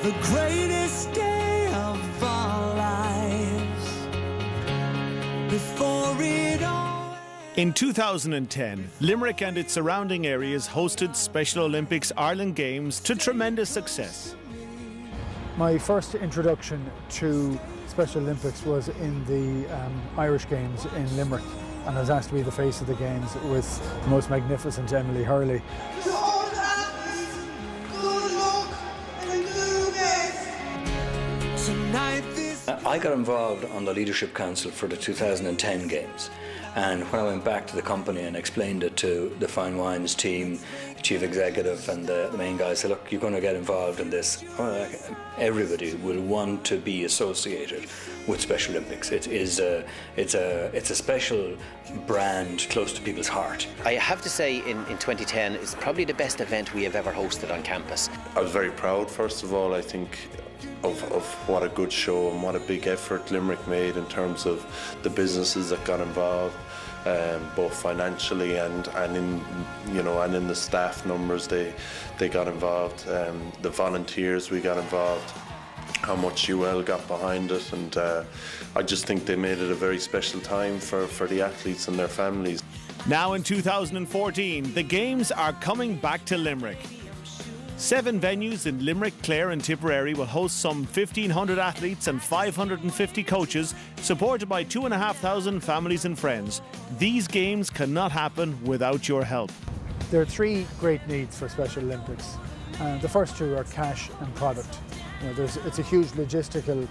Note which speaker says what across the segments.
Speaker 1: the greatest day of our lives. Before it all.
Speaker 2: In 2010, Limerick and its surrounding areas hosted Special Olympics Ireland Games to tremendous success.
Speaker 3: My first introduction to Special Olympics was in the Irish Games in Limerick, and I was asked to be the face of the Games with the most magnificent Emily Hurley.
Speaker 4: I got involved on the Leadership Council for the 2010 Games, and when I went back to the company and explained it to the Fine Wines team, chief executive and the main guy, said, look, you're going to get involved in this. Everybody will want to be associated with Special Olympics. It's a special brand close to people's heart.
Speaker 5: I have to say in 2010 it's probably the best event we have ever hosted on campus.
Speaker 6: I was very proud, first of all, I think, of what a good show and what a big effort Limerick made in terms of the businesses that got involved, both financially and in the staff numbers they got involved, the volunteers we got involved, how much UL got behind it, and I just think they made it a very special time for the athletes and their families.
Speaker 2: Now in 2014, the Games are coming back to Limerick. 7 venues in Limerick, Clare and Tipperary will host some 1,500 athletes and 550 coaches, supported by 2,500 families and friends. These Games cannot happen without your help.
Speaker 3: There are 3 great needs for Special Olympics. The first 2 are cash and product. It's a huge logistical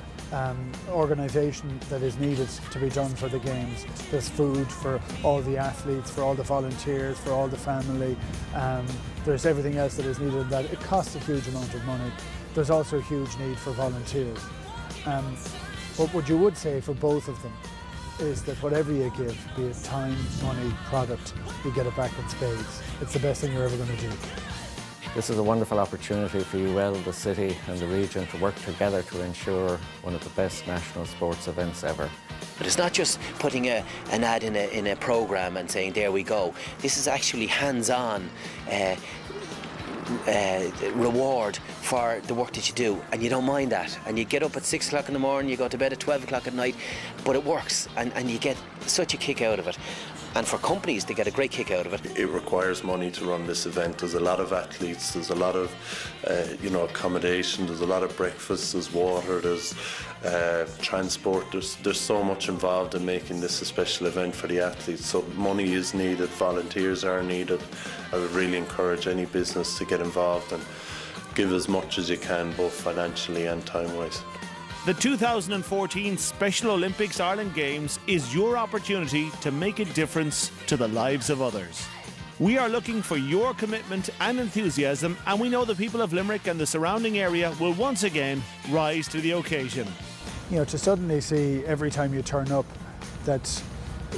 Speaker 3: organisation that is needed to be done for the Games. There's food for all the athletes, for all the volunteers, for all the family. There's everything else that is needed. That it costs a huge amount of money. There's also a huge need for volunteers. But what you would say for both of them is that whatever you give, be it time, money, product, you get it back in spades. It's the best thing you're ever going to do.
Speaker 7: This is a wonderful opportunity for UL, the city and the region to work together to ensure one of the best national sports events ever.
Speaker 5: But it's not just putting an ad in a programme and saying, there we go. This is actually hands-on reward for the work that you do, and you don't mind that. And you get up at 6 o'clock in the morning, you go to bed at 12 o'clock at night, but it works, and you get such a kick out of it. And for companies, they get a great kick out of it.
Speaker 6: It requires money to run this event. There's a lot of athletes, there's a lot of accommodation, there's a lot of breakfast, there's water, there's transport, there's so much involved in making this a special event for the athletes. So money is needed, volunteers are needed. I would really encourage any business to get involved and give as much as you can, both financially and time-wise.
Speaker 2: The 2014 Special Olympics Ireland Games is your opportunity to make a difference to the lives of others. We are looking for your commitment and enthusiasm, and we know the people of Limerick and the surrounding area will once again rise to the occasion.
Speaker 3: To suddenly see every time you turn up that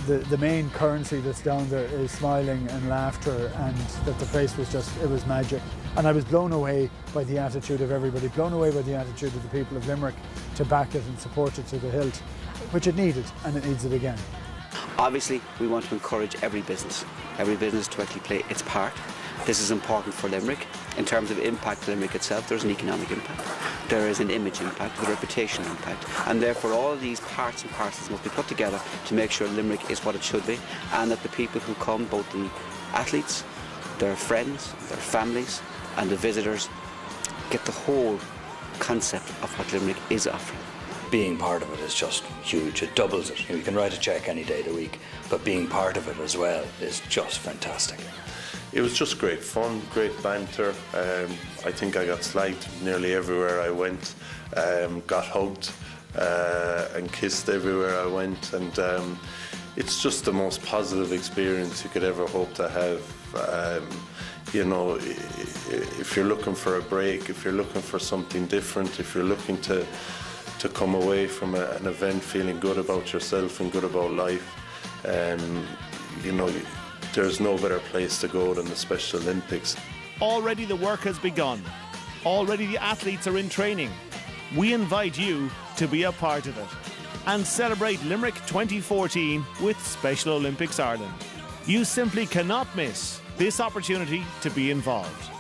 Speaker 3: the main currency that's down there is smiling and laughter, and that the place was it was magic. And I was blown away by the attitude of everybody, blown away by the attitude of the people of Limerick to back it and support it to the hilt, which it needed, and it needs it again.
Speaker 8: Obviously, we want to encourage every business to actually play its part. This is important for Limerick. In terms of impact to Limerick itself, there's an economic impact. There is an image impact, a reputational impact, and therefore all these parts and parcels must be put together to make sure Limerick is what it should be, and that the people who come, both the athletes, their friends, their families, and the visitors, get the whole concept of what Limerick is offering.
Speaker 4: Being part of it is just huge. It doubles it. You can write a cheque any day of the week, but being part of it as well is just fantastic.
Speaker 6: It was just great fun, great banter. I think I got slagged nearly everywhere I went, got hugged and kissed everywhere I went, and it's just the most positive experience you could ever hope to have. If you're looking for a break, if you're looking for something different, if you're looking to come away from an event feeling good about yourself and good about life, there's no better place to go than the Special Olympics.
Speaker 2: Already the work has begun. Already the athletes are in training. We invite you to be a part of it and celebrate Limerick 2014 with Special Olympics Ireland. You simply cannot miss this opportunity to be involved.